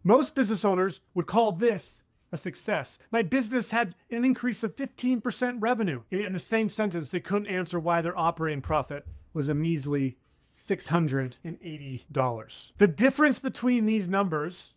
Most business owners would call this a success. My business had an increase of 15% revenue. In the same sentence, they couldn't answer why their operating profit was a measly $680. The difference between these numbers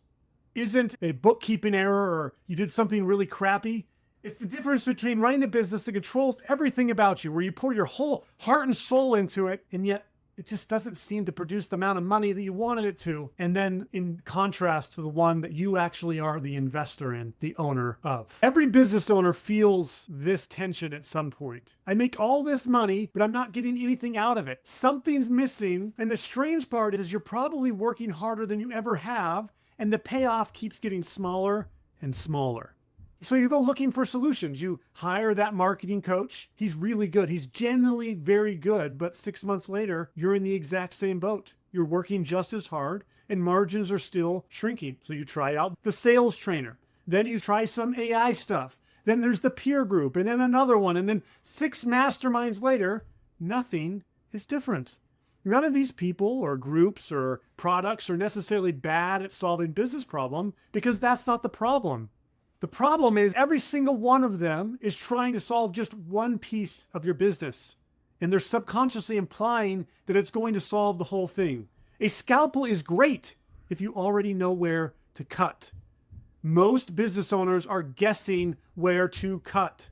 isn't a bookkeeping error or you did something really crappy. It's the difference between running a business that controls everything about you, where you pour your whole heart and soul into it, and yet it just doesn't seem to produce the amount of money that you wanted it to. And then in contrast to the one that you actually are the investor in, the owner of. Every business owner feels this tension at some point. I make all this money, but I'm not getting anything out of it. Something's missing. And the strange part is you're probably working harder than you ever have, and the payoff keeps getting smaller and smaller. So you go looking for solutions. You hire that marketing coach. He's really good. He's generally very good. But 6 months later, you're in the exact same boat. You're working just as hard and margins are still shrinking. So you try out the sales trainer. Then you try some AI stuff. Then there's the peer group and then another one. And then 6 masterminds later, nothing is different. None of these people or groups or products are necessarily bad at solving business problem because that's not the problem. The problem is every single one of them is trying to solve just one piece of your business. And they're subconsciously implying that it's going to solve the whole thing. A scalpel is great if you already know where to cut. Most business owners are guessing where to cut.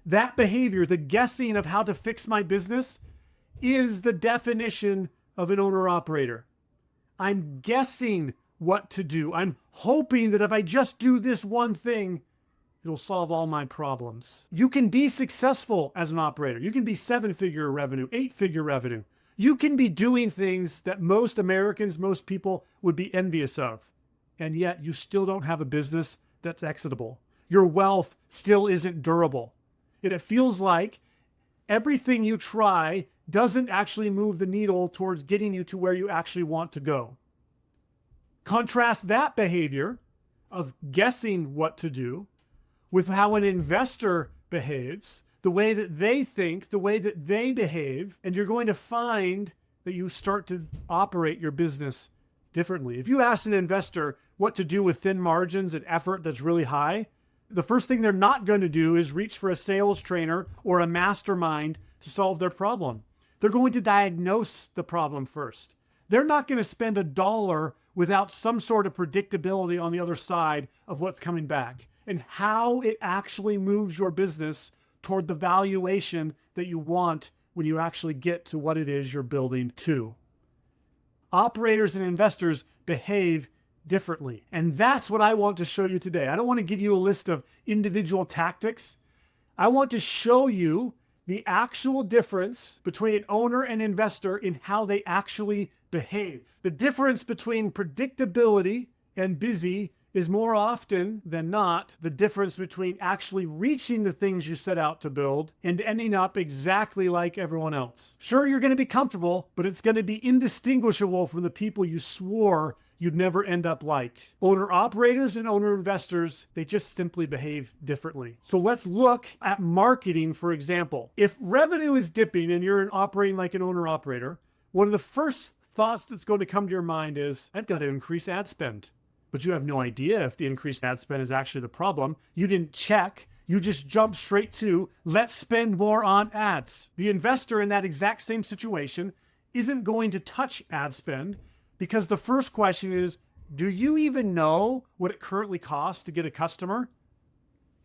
That behavior, the guessing of how to fix my business, is the definition of an owner-operator. I'm guessing what to do. I'm hoping that if I just do this one thing, it'll solve all my problems. You can be successful as an operator. You can be 7-figure revenue, 8-figure revenue. You can be doing things that most Americans, most people would be envious of. And yet you still don't have a business that's exitable. Your wealth still isn't durable. And it feels like everything you try doesn't actually move the needle towards getting you to where you actually want to go. Contrast that behavior of guessing what to do with how an investor behaves, the way that they think, the way that they behave, and you're going to find that you start to operate your business differently. If you ask an investor what to do with thin margins and effort that's really high, the first thing they're not going to do is reach for a sales trainer or a mastermind to solve their problem. They're going to diagnose the problem first. They're not going to spend $1 without some sort of predictability on the other side of what's coming back and how it actually moves your business toward the valuation that you want when you actually get to what it is you're building to. Operators and investors behave differently. And that's what I want to show you today. I don't want to give you a list of individual tactics. I want to show you the actual difference between an owner and investor in how they actually behave. The difference between predictability and busy is more often than not the difference between actually reaching the things you set out to build and ending up exactly like everyone else. Sure, you're going to be comfortable, but it's going to be indistinguishable from the people you swore you'd never end up like. Owner operators and owner investors, they just simply behave differently. So let's look at marketing, for example. If revenue is dipping and you're operating like an owner operator, one of the first thoughts that's going to come to your mind is, I've got to increase ad spend. But you have no idea if the increased ad spend is actually the problem. You didn't check. You just jumped straight to, let's spend more on ads. The investor in that exact same situation isn't going to touch ad spend because the first question is, do you even know what it currently costs to get a customer?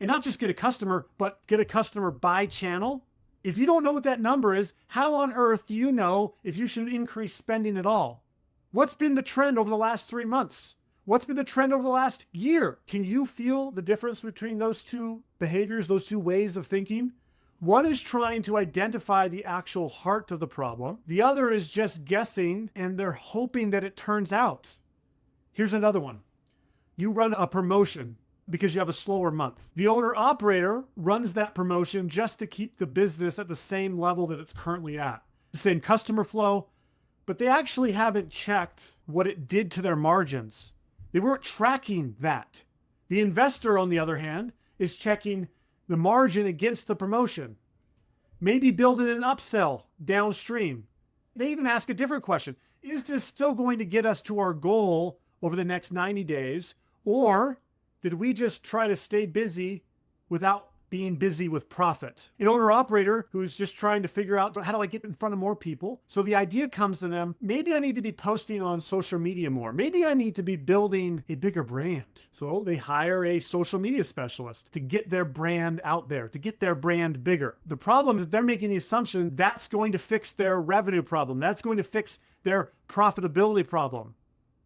And not just get a customer, but get a customer by channel. If you don't know what that number is, how on earth do you know if you should increase spending at all? What's been the trend over the last 3 months? What's been the trend over the last year? Can you feel the difference between those two behaviors, those two ways of thinking? One is trying to identify the actual heart of the problem. The other is just guessing, and they're hoping that it turns out. Here's another one. You run a promotion because you have a slower month. The owner-operator runs that promotion just to keep the business at the same level that it's currently at. The same customer flow, but they actually haven't checked what it did to their margins. They weren't tracking that. The investor, on the other hand, is checking the margin against the promotion. Maybe building an upsell downstream. They even ask a different question. Is this still going to get us to our goal over the next 90 days? Or did we just try to stay busy without being busy with profit? An owner-operator who's just trying to figure out, how do I get in front of more people? So the idea comes to them, maybe I need to be posting on social media more. Maybe I need to be building a bigger brand. So they hire a social media specialist to get their brand out there, to get their brand bigger. The problem is they're making the assumption that's going to fix their revenue problem. That's going to fix their profitability problem.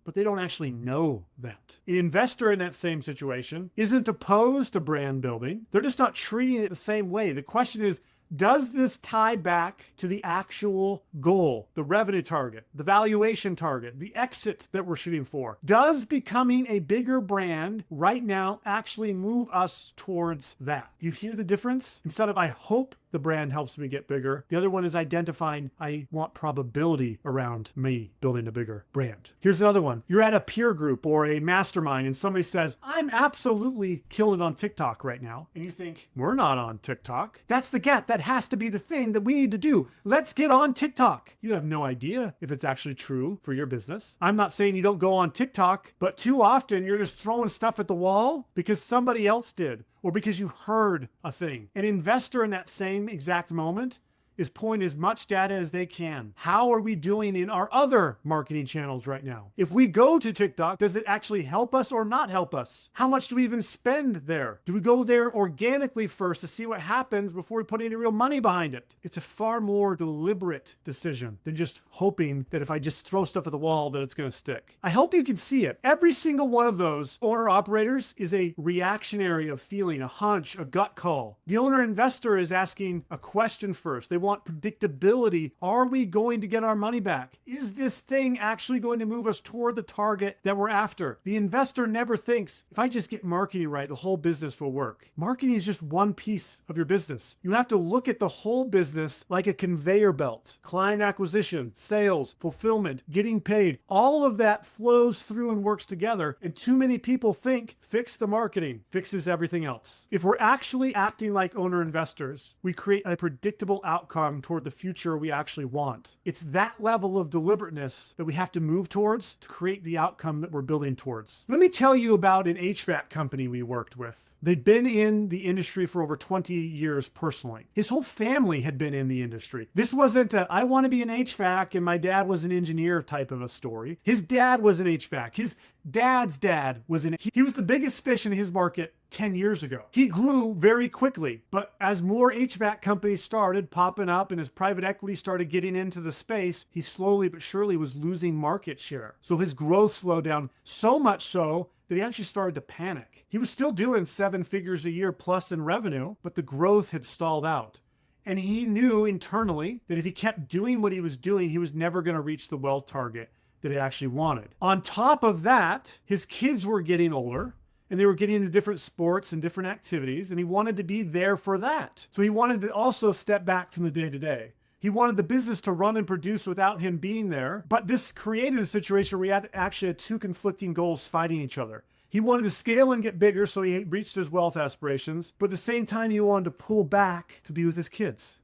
But they don't actually know that. An investor in that same situation isn't opposed to brand building. They're just not treating it the same way. The question is, does this tie back to the actual goal, the revenue target, the valuation target, the exit that we're shooting for? Does becoming a bigger brand right now actually move us towards that? Do you hear the difference? Instead of, I hope the brand helps me get bigger, the other one is identifying, I want probability around me building a bigger brand. Here's another one. You're at a peer group or a mastermind and somebody says, I'm absolutely killing it on TikTok right now. And you think, we're not on TikTok. That's the gap. That has to be the thing that we need to do. Let's get on TikTok. You have no idea if it's actually true for your business. I'm not saying you don't go on TikTok, but too often you're just throwing stuff at the wall because somebody else did, or because you heard a thing. An investor in that same exact moment is pulling as much data as they can. How are we doing in our other marketing channels right now? If we go to TikTok, does it actually help us or not help us? How much do we even spend there? Do we go there organically first to see what happens before we put any real money behind it? It's a far more deliberate decision than just hoping that if I just throw stuff at the wall that it's going to stick. I hope you can see it. Every single one of those owner operators is a reactionary of feeling, a hunch, a gut call. The owner investor is asking a question first. They want predictability. Are we going to get our money back? Is this thing actually going to move us toward the target that we're after? The investor never thinks, if I just get marketing right, the whole business will work. Marketing is just one piece of your business. You have to look at the whole business like a conveyor belt. Client acquisition, sales, fulfillment, getting paid, all of that flows through and works together. And too many people think fix the marketing fixes everything else. If we're actually acting like owner investors, we create a predictable outcome toward the future we actually want. It's that level of deliberateness that we have to move towards to create the outcome that we're building towards. Let me tell you about an HVAC company we worked with. They'd been in the industry for over 20 years personally. His whole family had been in the industry. This wasn't a, I want to be an HVAC and my dad was an engineer type of a story. His dad was an HVAC. His dad's dad was in it. He was the biggest fish in his market 10 years ago. He grew very quickly, but as more HVAC companies started popping up and as private equity started getting into the space, he slowly but surely was losing market share. So his growth slowed down, so much so that he actually started to panic. He was still doing 7 figures a year plus in revenue, but the growth had stalled out. And he knew internally that if he kept doing what he was doing, he was never going to reach the wealth target that he actually wanted. On top of that, his kids were getting older and they were getting into different sports and different activities, and he wanted to be there for that. So he wanted to also step back from the day-to-day. He wanted the business to run and produce without him being there, but this created a situation where he actually had 2 conflicting goals fighting each other. He wanted to scale and get bigger, so he reached his wealth aspirations, but at the same time, he wanted to pull back to be with his kids.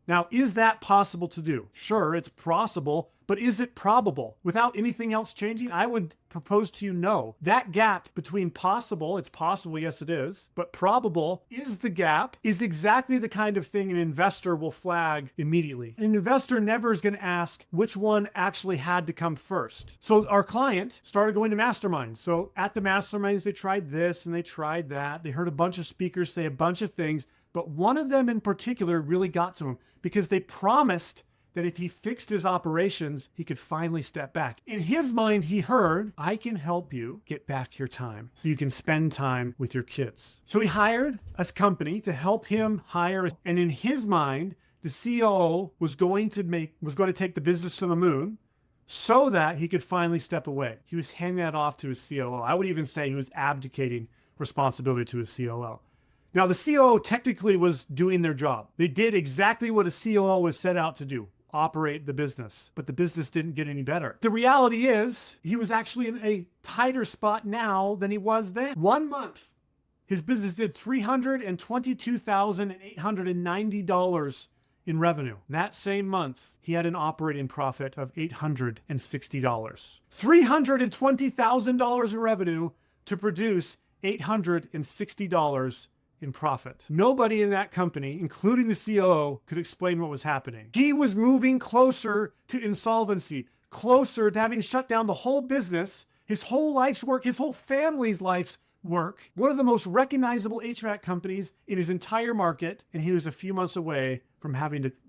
Now, is that possible to do? Sure, it's possible, but is it probable? Without anything else changing, I would propose to you no. That gap between possible, it's possible, yes it is, but probable is the gap, is exactly the kind of thing an investor will flag immediately. An investor never is going to ask which one actually had to come first. So our client started going to masterminds. So at the masterminds, they tried this and they tried that. They heard a bunch of speakers say a bunch of things, but one of them in particular really got to him because they promised that if he fixed his operations, he could finally step back. In his mind, he heard, I can help you get back your time so you can spend time with your kids. So he hired a company to help him hire, and in his mind, the COO was going to take the business to the moon so that he could finally step away. He was handing that off to his COO. I would even say he was abdicating responsibility to his COO. Now, the COO technically was doing their job. They did exactly what a COO was set out to do, operate the business, but the business didn't get any better. The reality is he was actually in a tighter spot now than he was then. 1 month, his business did $322,890 in revenue. That same month, he had an operating profit of $860. $320,000 in revenue, to produce $860 in profit. Nobody in that company, including the COO, could explain what was happening. He was moving closer to insolvency, closer to having shut down the whole business, his whole life's work, his whole family's life's work, one of the most recognizable HVAC companies in his entire market, and he was a few months away from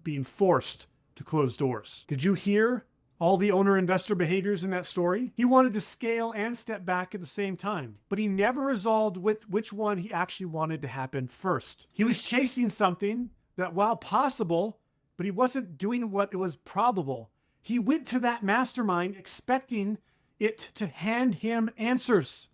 being forced to close doors. Did you hear all the owner-investor behaviors in that story? He wanted to scale and step back at the same time, but he never resolved with which one he actually wanted to happen first. He was chasing something that, while possible, but he wasn't doing what it was probable. He went to that mastermind expecting it to hand him answers,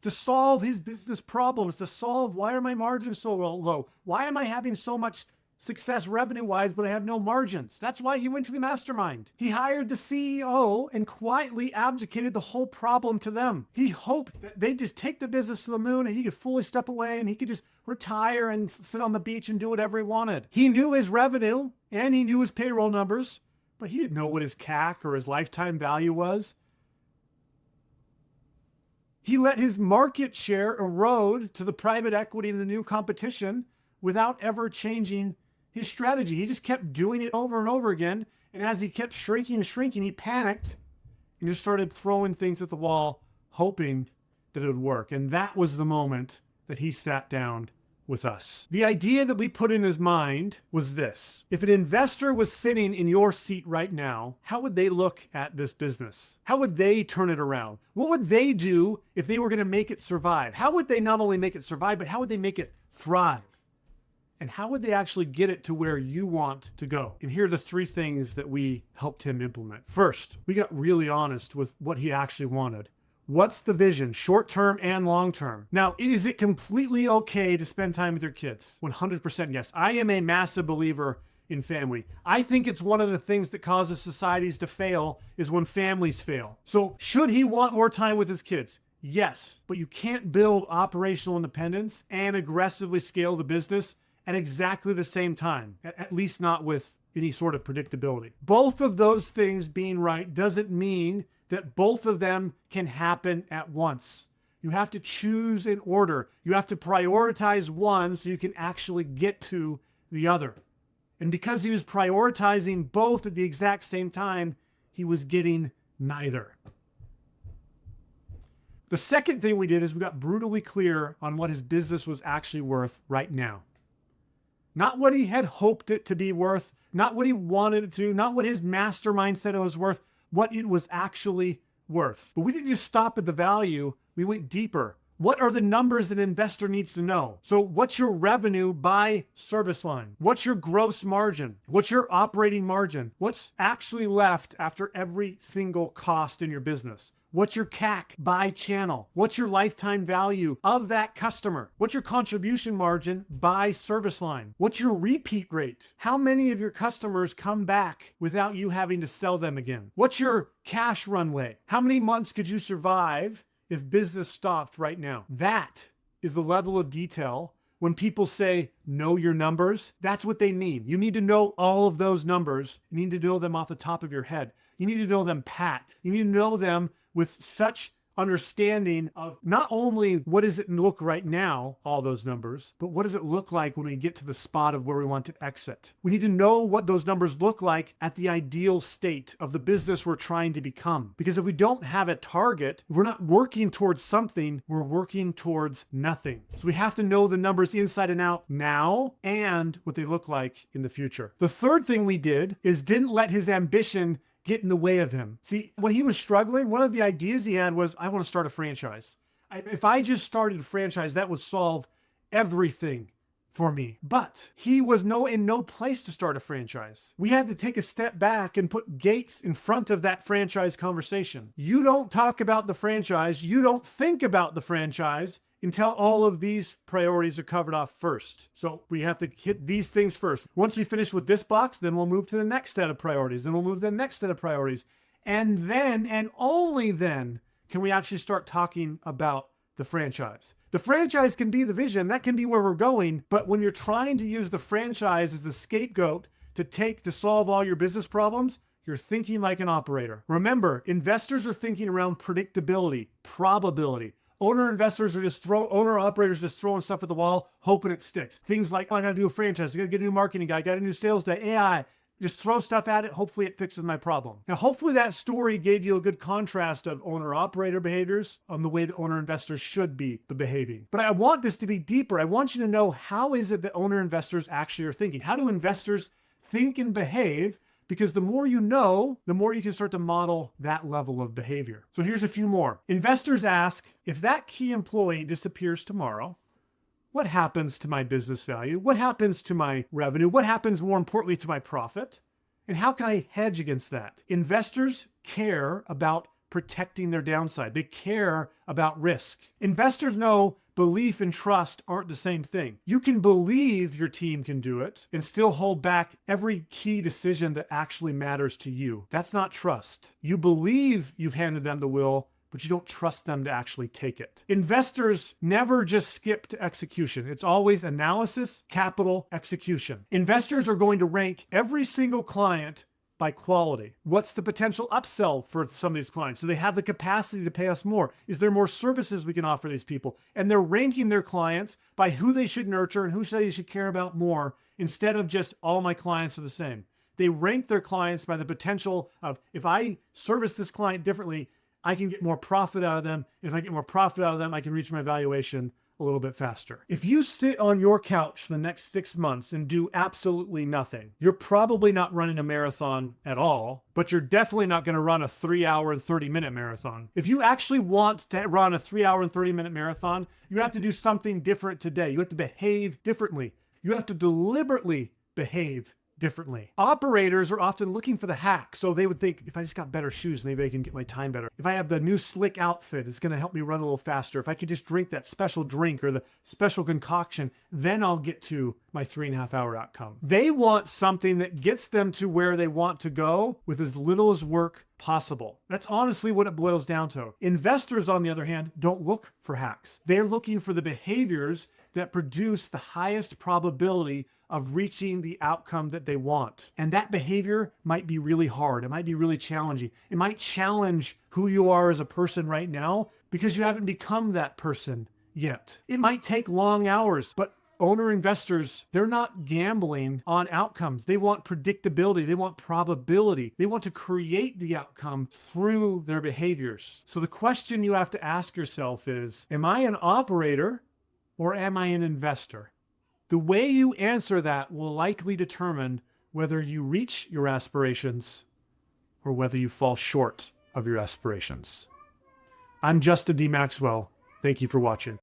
to solve his business problems, to solve, why are my margins so low? Why am I having so much success revenue-wise, but I have no margins? That's why he went to the mastermind. He hired the CEO and quietly abdicated the whole problem to them. He hoped that they'd just take the business to the moon and he could fully step away and he could just retire and sit on the beach and do whatever he wanted. He knew his revenue and he knew his payroll numbers, but he didn't know what his CAC or his lifetime value was. He let his market share erode to the private equity and the new competition without ever changing his strategy. He just kept doing it over and over again. And as he kept shrinking and shrinking, he panicked and just started throwing things at the wall, hoping that it would work. And that was the moment that he sat down with us. The idea that we put in his mind was this: if an investor was sitting in your seat right now, how would they look at this business? How would they turn it around? What would they do if they were going to make it survive? How would they not only make it survive, but how would they make it thrive? And how would they actually get it to where you want to go? And here are the three things that we helped him implement. First, we got really honest with what he actually wanted. What's the vision, short-term and long-term? Now, is it completely okay to spend time with your kids? 100% yes. I am a massive believer in family. I think it's one of the things that causes societies to fail is when families fail. So should he want more time with his kids? Yes, but you can't build operational independence and aggressively scale the business at exactly the same time, at least not with any sort of predictability. Both of those things being right doesn't mean that both of them can happen at once. You have to choose in order. You have to prioritize one so you can actually get to the other. And because he was prioritizing both at the exact same time, he was getting neither. The second thing we did is we got brutally clear on what his business was actually worth right now. Not what he had hoped it to be worth, not what he wanted it to, not what his mastermind said it was worth, what it was actually worth. But we didn't just stop at the value, we went deeper. What are the numbers an investor needs to know? So what's your revenue by service line? What's your gross margin? What's your operating margin? What's actually left after every single cost in your business? What's your CAC by channel? What's your lifetime value of that customer? What's your contribution margin by service line? What's your repeat rate? How many of your customers come back without you having to sell them again? What's your cash runway? How many months could you survive if business stopped right now? That is the level of detail. When people say, know your numbers, that's what they mean. You need to know all of those numbers. You need to know them off the top of your head. You need to know them pat. You need to know them with such understanding of not only what does it look right now, all those numbers, but what does it look like when we get to the spot of where we want to exit? We need to know what those numbers look like at the ideal state of the business we're trying to become. Because if we don't have a target, if we're not working towards something, we're working towards nothing. So we have to know the numbers inside and out now and what they look like in the future. The third thing we did is didn't let his ambition get in the way of him. See, when he was struggling, one of the ideas he had was, I want to start a franchise. If I just started a franchise, that would solve everything for me. But he was in no place to start a franchise. We had to take a step back and put gates in front of that franchise conversation. You don't talk about the franchise, you don't think about the franchise until all of these priorities are covered off first. So we have to hit these things first. Once we finish with this box, then we'll move to the next set of priorities. Then we'll move to the next set of priorities. And then, and only then, can we actually start talking about the franchise. The franchise can be the vision. That can be where we're going. But when you're trying to use the franchise as the scapegoat to solve all your business problems, you're thinking like an operator. Remember, investors are thinking around predictability, probability. Owner operators just throwing stuff at the wall, hoping it sticks. Things like, oh, I gotta do a franchise, I gotta get a new marketing guy, I got a new sales guy, AI. Just throw stuff at it, hopefully it fixes my problem. Now, hopefully that story gave you a good contrast of owner-operator behaviors on the way that owner-investors should be behaving. But I want this to be deeper. I want you to know, how is it that owner-investors actually are thinking? How do investors think and behave? Because the more you know, the more you can start to model that level of behavior. So here's a few more. Investors ask, if that key employee disappears tomorrow, what happens to my business value? What happens to my revenue? What happens, more importantly, to my profit? And how can I hedge against that? Investors care about protecting their downside. They care about risk. Investors know belief and trust aren't the same thing. You can believe your team can do it and still hold back every key decision that actually matters to you. That's not trust. You believe you've handed them the will, but you don't trust them to actually take it. Investors never just skip to execution. It's always analysis, capital, execution. Investors are going to rank every single client by quality. What's the potential upsell for some of these clients? Do they have the capacity to pay us more? Is there more services we can offer these people? And they're ranking their clients by who they should nurture and who they should care about more, instead of just all my clients are the same. They rank their clients by the potential of, if I service this client differently, I can get more profit out of them. If I get more profit out of them, I can reach my valuation a little bit faster. If you sit on your couch for the next 6 months and do absolutely nothing, you're probably not running a marathon at all, but you're definitely not going to run a 3-hour and 30-minute marathon. If you actually want to run a 3-hour and 30-minute marathon, you have to do something different today. You have to behave differently. You have to deliberately behave differently. Operators are often looking for the hack. So they would think, if I just got better shoes, maybe I can get my time better. If I have the new slick outfit, it's going to help me run a little faster. If I could just drink that special drink or the special concoction, then I'll get to my 3.5-hour outcome. They want something that gets them to where they want to go with as little as work possible. That's honestly what it boils down to. Investors, on the other hand, don't look for hacks. They're looking for the behaviors that produce the highest probability of reaching the outcome that they want. And that behavior might be really hard. It might be really challenging. It might challenge who you are as a person right now because you haven't become that person yet. It might take long hours, but owner investors, they're not gambling on outcomes. They want predictability. They want probability. They want to create the outcome through their behaviors. So the question you have to ask yourself is, am I an operator or am I an investor? The way you answer that will likely determine whether you reach your aspirations or whether you fall short of your aspirations. I'm Justin D. Maxwell. Thank you for watching.